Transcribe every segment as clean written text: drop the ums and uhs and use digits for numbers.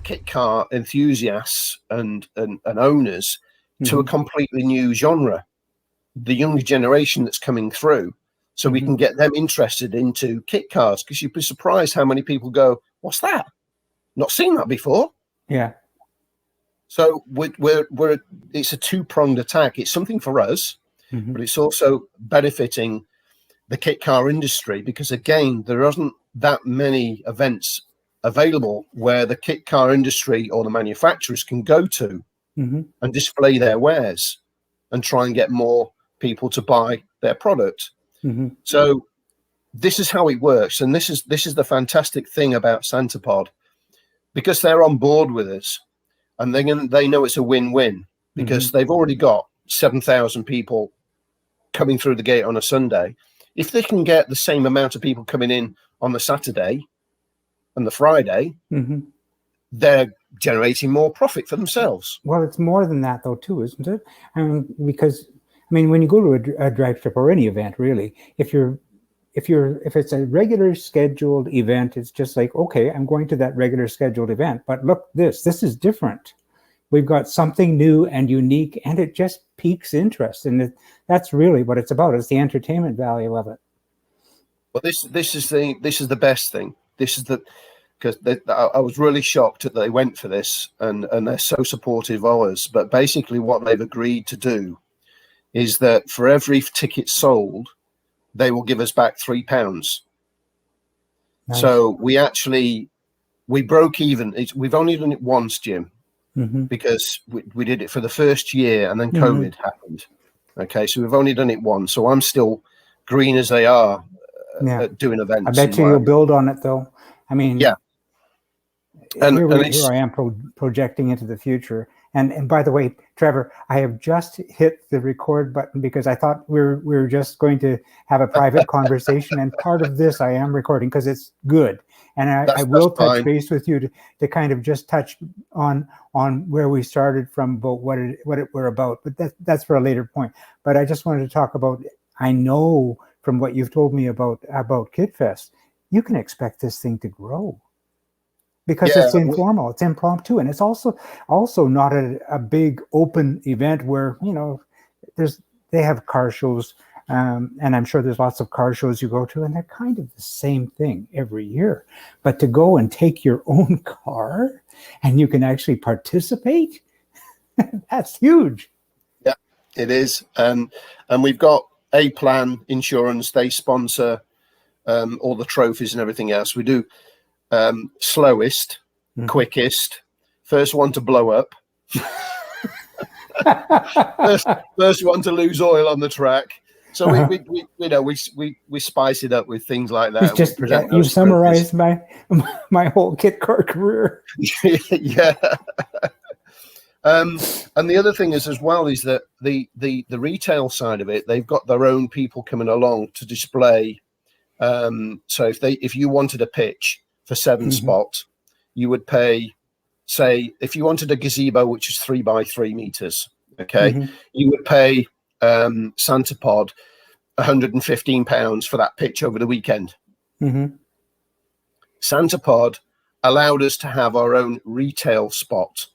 kit car enthusiasts and owners to a completely new genre, the younger generation that's coming through, so we can get them interested into kit cars, because you'd be surprised how many people go, "What's that? Not seen that before." Yeah. So it's a two-pronged attack. It's something for us, but it's also benefiting the kit car industry, because again, there aren't that many events available where the kit car industry or the manufacturers can go to and display their wares and try and get more people to buy their product. So this is how it works, and this is the fantastic thing about Santapod, because they're on board with us, and they know it's a win-win, because they've already got 7,000 people coming through the gate on a Sunday. If they can get the same amount of people coming in on the Saturday and the Friday, they're generating more profit for themselves. Well, it's more than that, though, too, isn't it? Because when you go to a drag strip or any event, really, if it's a regular scheduled event, it's just like, okay, I'm going to that regular scheduled event, but look, this is different. We've got something new and unique, and it just piques interest, and that's really what it's about. It's the entertainment value of it. Well, this is the best thing. Because I was really shocked that they went for this, and they're so supportive of us. But basically, what they've agreed to do is that for every ticket sold, they will give us back £3. Nice. So we broke even. We've only done it once, Jim, because we did it for the first year, and then COVID happened. Okay, so we've only done it once. So I'm still green as they are at doing events. I bet you'll build on it, though. Yeah. And here I am projecting into the future. And by the way, Trevor, I have just hit the record button because I thought we were just going to have a private conversation. And part of this I am recording because it's good. And I will touch base with you to kind of just touch on where we started from, about what we're about. But that's for a later point. But I just wanted to talk about, I know from what you've told me about KitFest, you can expect this thing to grow. Because it's informal, it's impromptu, and it's also not a big open event where, they have car shows, and I'm sure there's lots of car shows you go to, and they're kind of the same thing every year. But to go and take your own car and you can actually participate, that's huge. Yeah, it is. And we've got A-Plan Insurance. They sponsor all the trophies and everything else. We do slowest, quickest, first one to blow up, first one to lose oil on the track. So we spice it up with things like that. Just you summarized my whole kit car career. Yeah. And the other thing is, as well, is that the retail side of it, they've got their own people coming along to display. So if you wanted a pitch for 7 spots, you would pay, say, if you wanted a gazebo, which is 3 by 3 meters, okay, you would pay Santapod £115 for that pitch over the weekend. Santapod allowed us to have our own retail spot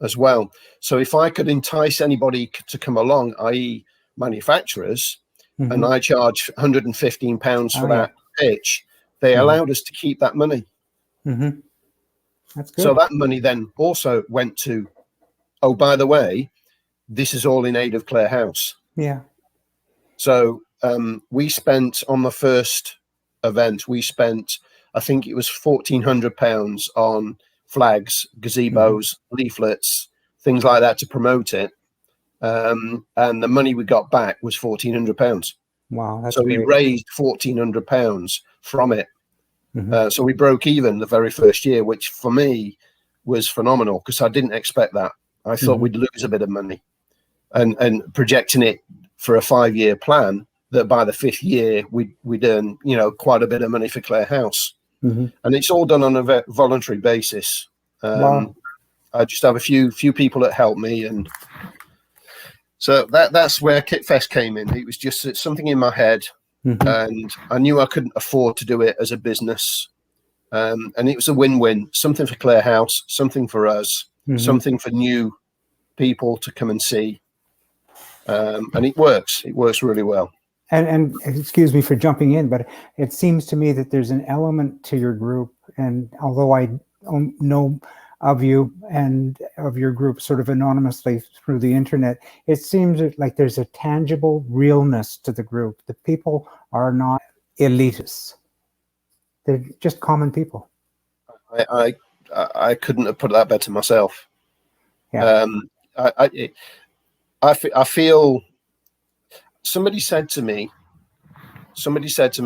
as well. So if I could entice anybody to come along, i.e. manufacturers, and I charge £115 for that pitch, they allowed us to keep that money. That's good. So that money then also went to, oh, by the way, this is all in aid of Clare House. Yeah. So we spent on the first event, I think it was £1,400 on flags, gazebos, leaflets, things like that to promote it. And the money we got back was £1,400. Wow. That's so great. We raised £1,400 from it. So we broke even the very first year, which for me was phenomenal because I didn't expect that. I thought we'd lose a bit of money, and projecting it for a 5-year plan that by the 5th year we'd earn quite a bit of money for Clare House. And it's all done on a voluntary basis. Wow. I just have a few people that help me, and so that's where KitFest came in. It was just something in my head. And I knew I couldn't afford to do it as a business. And it was a win-win, something for Clare House, something for us, something for new people to come and see. And it works really well. And excuse me for jumping in, but it seems to me that there's an element to your group, and although I don't know of you and of your group sort of anonymously through the internet, it seems like there's a tangible realness to the group. The people are not elitists. They're just common people. I couldn't have put that better myself. Yeah. I feel somebody said to me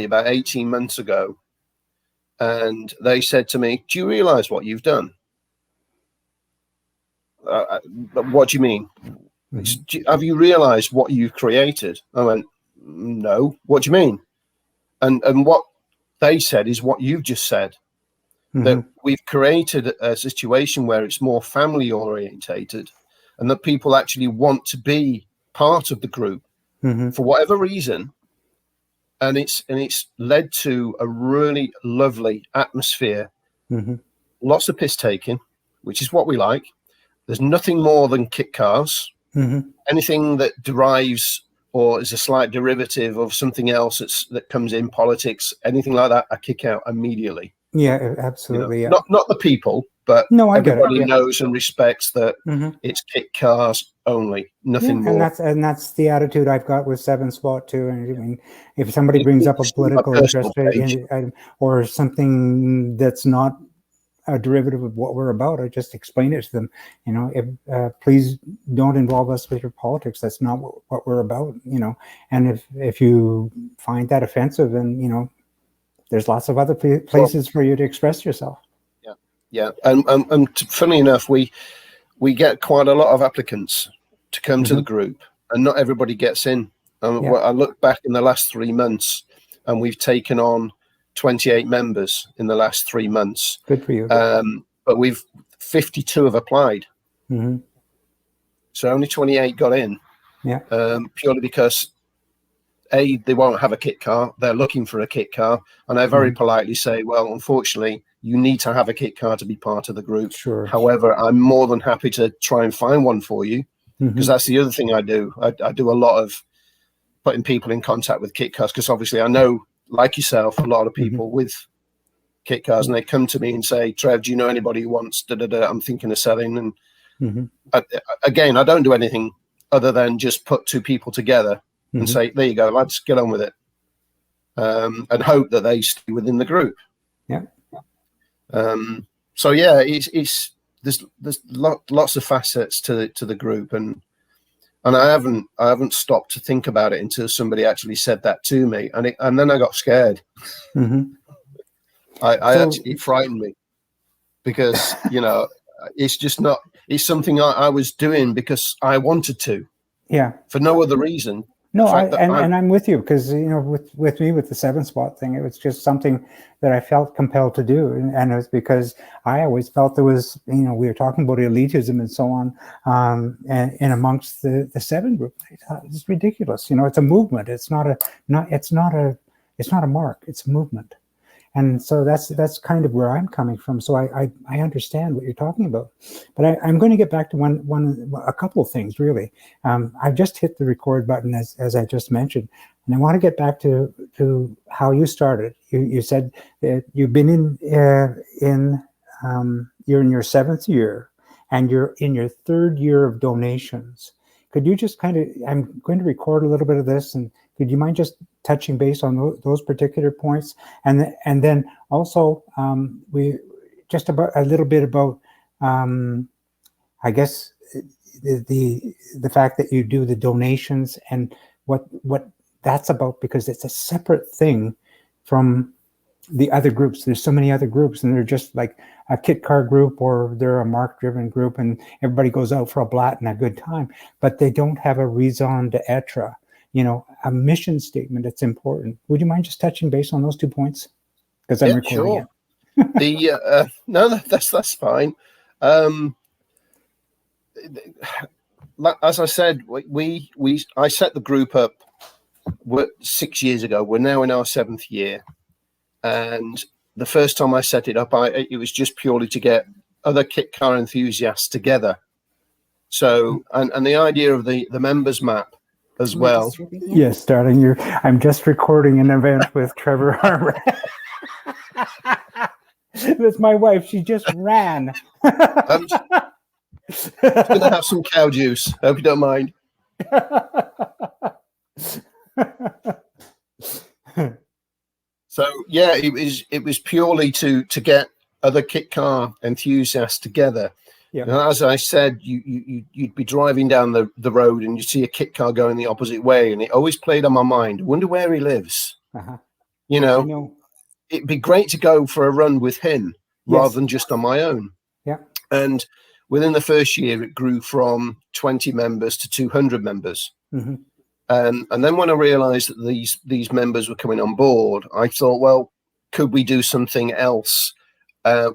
about 18 months ago, and they said to me, "Do you realize what you've done?" What do you mean? Have you realized what you've created? I went, no. What do you mean? And what they said is what you've just said, that we've created a situation where it's more family orientated, and that people actually want to be part of the group for whatever reason. And it's led to a really lovely atmosphere. Lots of piss taking, which is what we like. There's nothing more than kit cars. Anything that derives or is a slight derivative of something else that comes in, politics, anything like that, I kick out immediately. Yeah, absolutely. You know, not the people, but no, everybody knows and respects that it's kit cars only, nothing more. And that's the attitude I've got with 7-Spot too. And I mean, if somebody brings up a political interest or something that's not a derivative of what we're about, I just explain it to them. You know, please don't involve us with your politics. That's not what we're about. You know, and if you find that offensive, then you know, there's lots of other places for you to express yourself. Yeah. And funnily enough, we get quite a lot of applicants to come to the group, and not everybody gets in. I look back in the last 3 months, and we've taken on 28 members in the last 3 months. Good for you. But 52 have applied. So only 28 got in. Yeah. Purely because they won't have a kit car. They're looking for a kit car, and I very politely say, well, unfortunately, you need to have a kit car to be part of the group. Sure. However, I'm more than happy to try and find one for you, because that's the other thing I do. I do a lot of putting people in contact with kit cars, because obviously I know, like yourself, a lot of people with kit cars, and they come to me and say, Trev, do you know anybody who wants I'm thinking of selling. And again, I don't do anything other than just put two people together and say, there you go, lads, get on with it. And hope that they stay within the group. Yeah. So yeah, there's lots of facets to the group, and I haven't stopped to think about it until somebody actually said that to me, and then I got scared. It frightened me, because you know, it's just not. It's something I was doing because I wanted to. Yeah. For no other reason. No, and I'm with you, because you know, with me with the 7-Spot thing, it was just something that I felt compelled to do, and it was because I always felt there was, you know, we were talking about elitism and so on, and amongst the 7 group, it's ridiculous. You know, it's a movement. It's not a mark. It's a movement. And so that's kind of where I'm coming from. So I understand what you're talking about, but I'm going to get back to a couple of things really. I've just hit the record button as I just mentioned, and I want to get back to how you started. You said that you've been you're in your 7th year, and you're in your 3rd year of donations. Could you just I'm going to record a little bit of this, and could you mind just touching base on those particular points, and then also we just about a little bit about I guess the fact that you do the donations and what that's about, because it's a separate thing from the other groups. There's so many other groups, and they're just like a kit car group, or they're a mark driven group, and everybody goes out for a blat and a good time, but they don't have a raison d'etre. You know, a mission statement that's important. Would you mind just touching base on those 2 points? Because I'm recording it. No, that's fine. As I said, I set the group up 6 years ago. We're now in our 7th year, and the first time I set it up, it was just purely to get other kit car enthusiasts together. So, and the idea of the members map as well. Yes, darling, I'm just recording an event with Trevor Harmer. That's my wife. She just ran. I'm just gonna have some cow juice. Hope you don't mind. So yeah, it was purely to get other kit car enthusiasts together. Yeah. And as I said, you'd be driving down the road and you see a kit car going the opposite way, and it always played on my mind. I wonder where he lives. You know, it'd be great to go for a run with him rather than just on my own. Yeah. And within the first year, it grew from 20 members to 200 members. Mm-hmm. And then when I realized that these members were coming on board, I thought, well, could we do something else?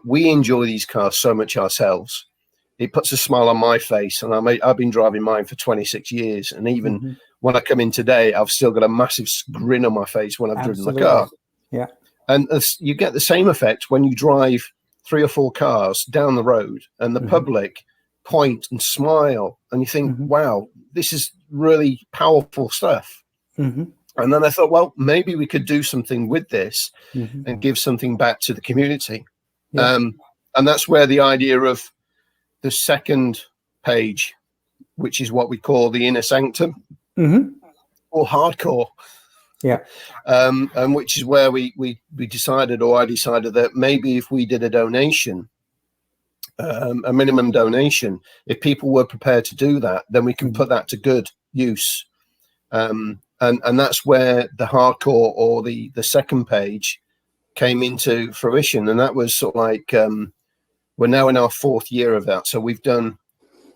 We enjoy these cars so much ourselves. It puts a smile on my face, and I've been driving mine for 26 years. And even when I come in today, I've still got a massive grin on my face when I've driven the car. Yeah. And you get the same effect when you drive 3 or 4 cars down the road and the public point and smile, and you think, wow, this is really powerful stuff. And then I thought, well, maybe we could do something with this and give something back to the community. And that's where the idea of the second page, which is what we call the inner sanctum or hardcore. Yeah. And which is where we decided, or I decided, that maybe if we did a donation, a minimum donation, if people were prepared to do that, then we can put that to good use. And that's where the hardcore, or the second page, came into fruition. And that was sort of like, we're now in our 4th year of that. So we've done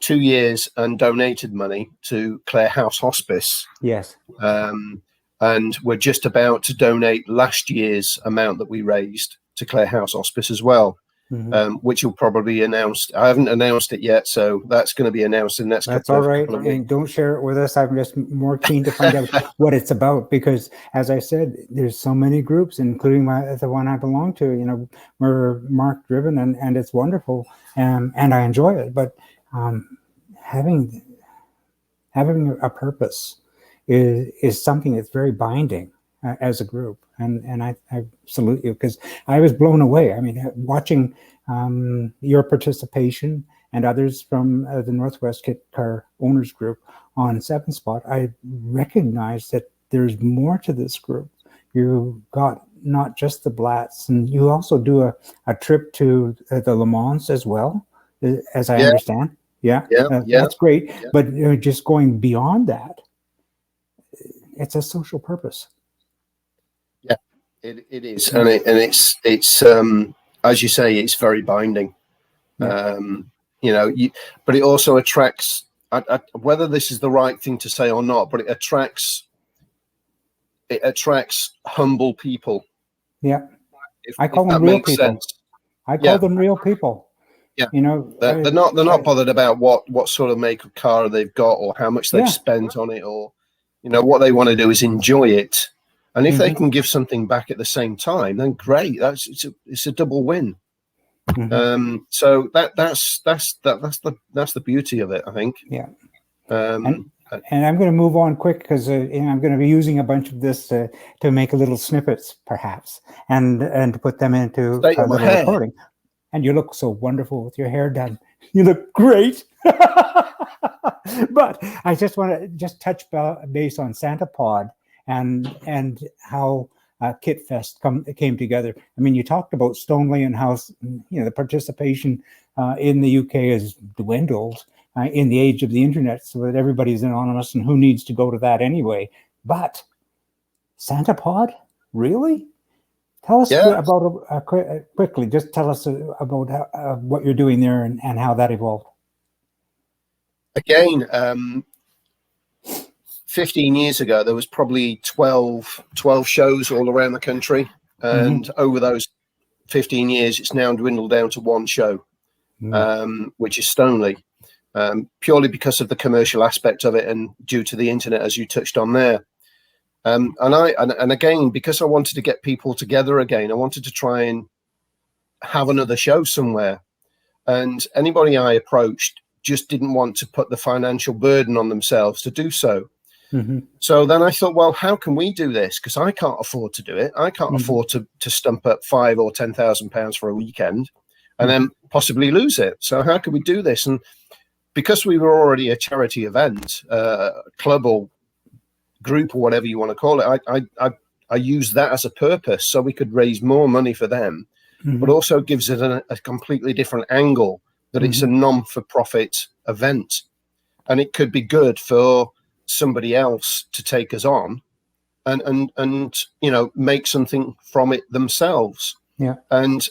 2 years and donated money to Clare House Hospice. Yes. And we're just about to donate last year's amount that we raised to Clare House Hospice as well, which will probably be announced. I haven't announced it yet, so that's going to be announced in the next couple of weeks. That's all right. And don't share it with us. I'm just more keen to find out what it's about, because, as I said, there's so many groups, including the one I belong to. You know, we're Mark driven, and it's wonderful, and I enjoy it. But having a purpose is something that's very binding as a group, and I salute you, because I was blown away. I mean, watching your participation and others from the Northwest Kit Car Owners Group on 7 Spot, I recognized that there's more to this group. You got not just the Blatts, and you also do a trip to the Le Mans as well, as I understand. Yeah. That's great. Yeah. But just going beyond that, it's a social purpose. Yeah, it is, and it's as you say, it's very binding. Yeah. But it also attracts. Whether this is the right thing to say or not, but it attracts humble people. Yeah, I call them real people. Sense. I call them real people. Yeah, they're not bothered about what sort of make of car they've got or how much they've spent on it, or what they want to do is enjoy it, and if they can give something back at the same time, then great. It's a double win. So that's the beauty of it, I think. Yeah. And I'm going to move on quick, because I'm going to be using a bunch of this to make a little snippets, perhaps, and to put them into a little recording. And you look so wonderful with your hair done. You look great. But I just want to touch base on Santa Pod and how Kit Fest came together. I mean, you talked about Stoneleigh and how the participation in the UK has dwindled in the age of the internet, so that everybody's anonymous, and who needs to go to that anyway? But Santa Pod, really? Tell us about quickly. Just tell us about what you're doing there and how that evolved. Again, 15 years ago, there was probably 12 shows all around the country. And over those 15 years, it's now dwindled down to 1 show, which is Stoneleigh, purely because of the commercial aspect of it and due to the internet, as you touched on there. And again, because I wanted to get people together again, I wanted to try and have another show somewhere. And anybody I approached just didn't want to put the financial burden on themselves to do so. So then I thought, well, how can we do this? Because I can't afford to do it. I can't afford to stump up £5,000 or £10,000 for a weekend and then possibly lose it. So how can we do this? And because we were already a charity event, club or group or whatever you want to call it, I used that as a purpose so we could raise more money for them, but also gives it a completely different angle that it's a non-for-profit event, and it could be good for somebody else to take us on and you know, make something from it themselves. And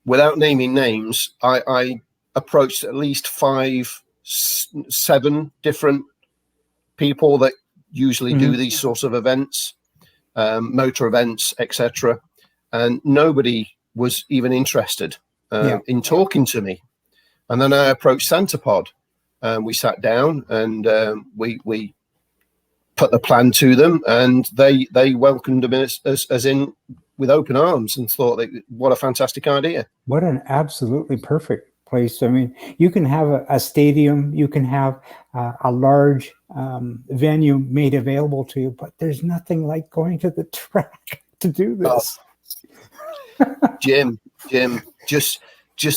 without naming names, I approached at least 5, 7 different people that usually do these sorts of events, motor events, etc., and nobody was even interested in talking to me. And then I approached Centerpod. We sat down and we put the plan to them, and they welcomed us in with open arms and thought that what a fantastic idea. What an absolutely perfect place. I mean, you can have a stadium, you can have a large venue made available to you, but there's nothing like going to the track to do this. Jim, just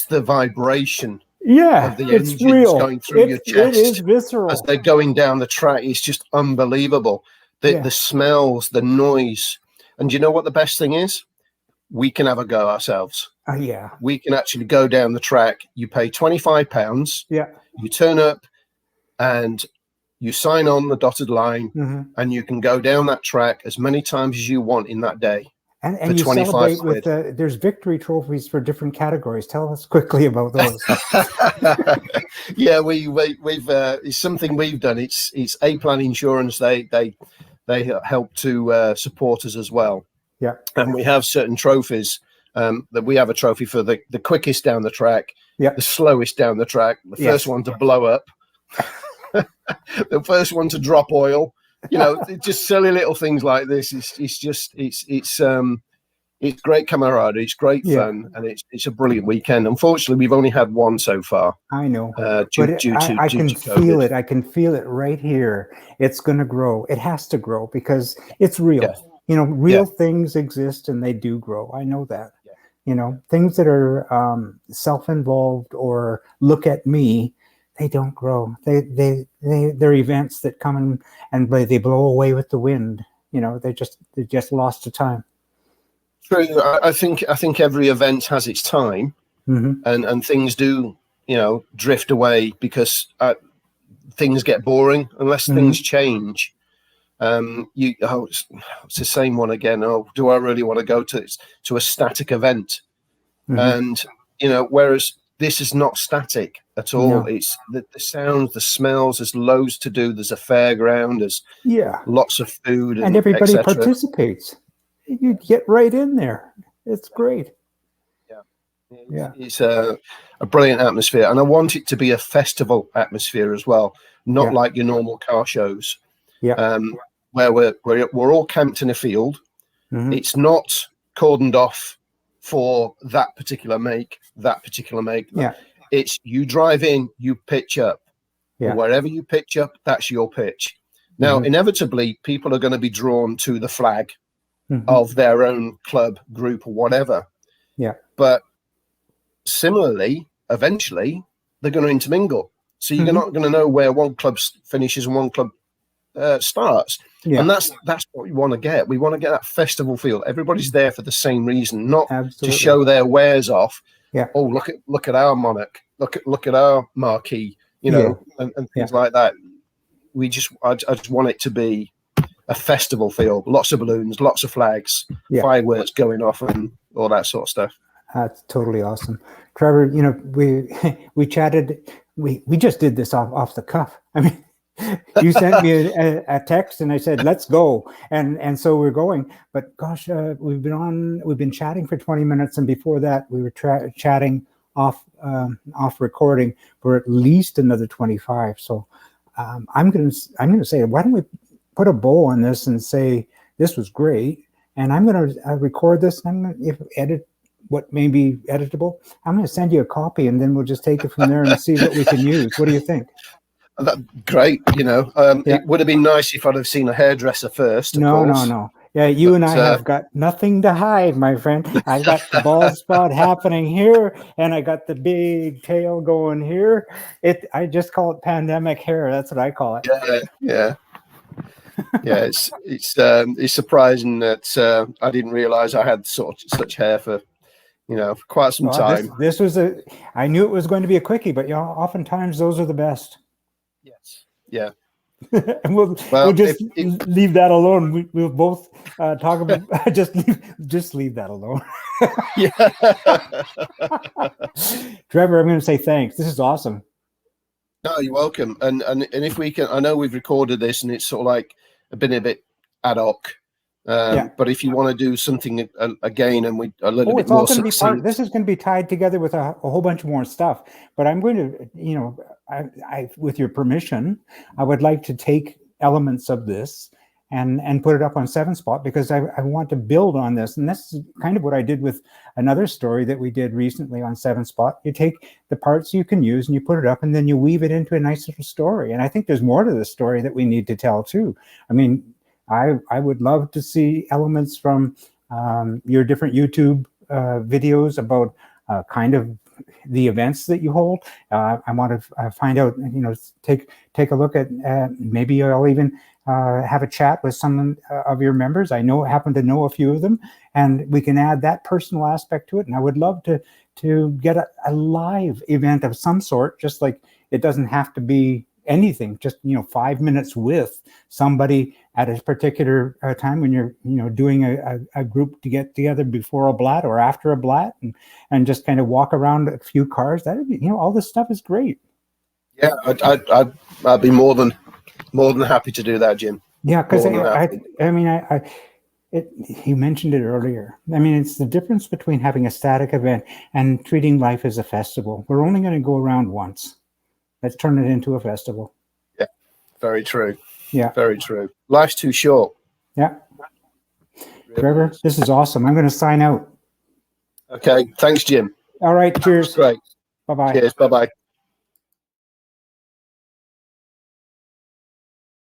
the vibration. Yeah, of the it's engines real. going through your chest. It is visceral. As they're going down the track, it's just unbelievable. The smells, the noise. And you know what the best thing is? We can have a go ourselves. We can actually go down the track. You pay £25. You turn up and you sign on the dotted line, and you can go down that track as many times as you want in that day. And you celebrate with there's victory trophies for different categories. Tell us quickly about those. Yeah, we've it's something we've done. It's A-Plan Insurance. They help to support us as well. And we have certain trophies. That we have a trophy for the quickest down the track, the slowest down the track, the first one to blow up, the first one to drop oil. You know, just silly little things like this. It's great camaraderie. It's great fun, and it's a brilliant weekend. Unfortunately, we've only had one so far. I know, due to feel it. I can feel it right here. It's going to grow. It has to grow because it's real. You know, real things exist and they do grow. I know that. You know, things that are self-involved or look at me, they don't grow. They're events that come and they blow away with the wind. You know, they just lost to time. True. I think every event has its time, and things do, you know, drift away because things get boring unless things change. It's the same one again. Oh, do I really want to go to a static event? And you know, whereas this is not static at all. It's the sounds, the smells. There's loads to do. There's a fairground. There's lots of food, and everybody participates. You get right in there. It's great. It's a brilliant atmosphere, and I want it to be a festival atmosphere as well, not like your normal car shows. Where we're all camped in a field. It's not cordoned off for that particular make. It's you drive in, you pitch up. Wherever you pitch up, that's your pitch. Now, inevitably, people are going to be drawn to the flag of their own club, group, or whatever. But similarly, eventually, they're going to intermingle. So you're not going to know where one club finishes and one club starts. And that's what we want to get. We want to get that festival feel. Everybody's there for the same reason, not to show their wares off. Oh, look at our monarch. Look at our marquee. You know, and things like that. I just want it to be a festival feel. Lots of balloons, lots of flags, fireworks going off, and all that sort of stuff. That's totally awesome, Trevor. You know, we chatted. We just did this off the cuff. I mean. You sent me a text and I said, let's go. And so we're going, but gosh, we've been chatting for 20 minutes. And before that we were chatting off recording for at least another 25. So I'm going to say, why don't we put a bow on this and say, this was great, and I'm going to record this, and I'm going to edit what may be editable. I'm going to send you a copy, and then we'll just take it from there and see what we can use. What do you think? Great. It would have been nice if I'd have seen a hairdresser first. No. Yeah, and I have got nothing to hide, my friend. I got the bald spot happening here, and I got the big tail going here. I just call it pandemic hair. That's what I call it. Yeah. It's surprising that I didn't realize I had such hair for quite some time. This was I knew it was going to be a quickie, but oftentimes those are the best. Yes. Yeah. And we'll just leave that alone. We'll both talk about just leave that alone. Yeah. Trevor, I'm going to say thanks. This is awesome. No, you're welcome. And if we can, I know we've recorded this and it's sort of like been a bit ad hoc. But if you want to do something again and we a little bit more succinct, this is going to be tied together with a whole bunch more stuff. But I'm going to, I with your permission, I would like to take elements of this and put it up on 7-Spot, because I want to build on this. And this is kind of what I did with another story that we did recently on 7-Spot. You take the parts you can use and you put it up, and then you weave it into a nice little story. And I think there's more to the story that we need to tell too. I mean, I would love to see elements from your different YouTube videos about kind of the events that you hold. I want to find out, take a look at, maybe I'll even have a chat with some of your members. I happen to know a few of them, and we can add that personal aspect to it. And I would love to get a live event of some sort, just like it doesn't have to be anything, just 5 minutes with somebody at a particular time when you're doing a group to get together before a blat or after a blat, and just kind of walk around a few cars. That would be, all this stuff is great. Yeah, I'd be more than happy to do that, Jim. Yeah, because you mentioned it earlier. I mean, it's the difference between having a static event and treating life as a festival. We're only going to go around once. Let's turn it into a festival. Yeah, very true. Yeah, very true. Life's too short. Yeah. Really. Trevor, this is awesome. I'm going to sign out. Okay. Thanks, Jim. All right. Cheers. Great. Bye-bye. Cheers. Bye-bye.